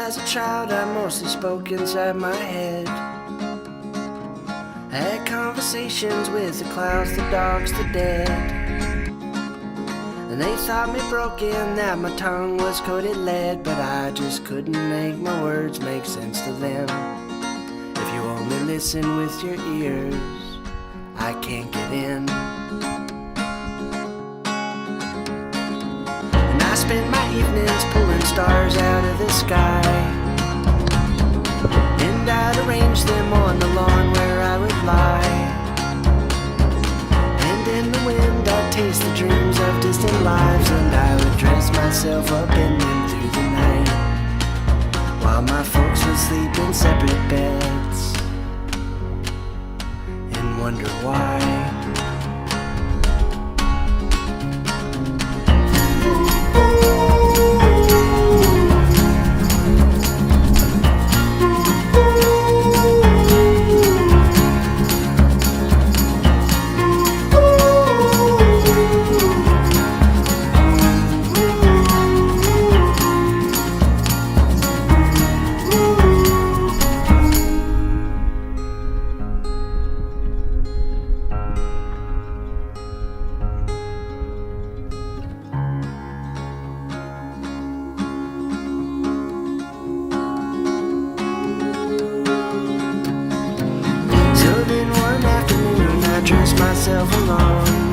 As a child, I mostly spoke inside my head. I had conversations with the clouds, the dogs, the dead. And they thought me broken, that my tongue was coated lead. But I just couldn't make my words make sense to them. If you only listen with your ears, I can't get in. And I spend my evenings pulling stars out of the sky, and I'd arrange them on the lawn where I would lie. And in the wind I'd taste the dreams of distant lives, and I would dress myself up in them through the night, while my folks would sleep in separate beds and wonder why. Dress myself alone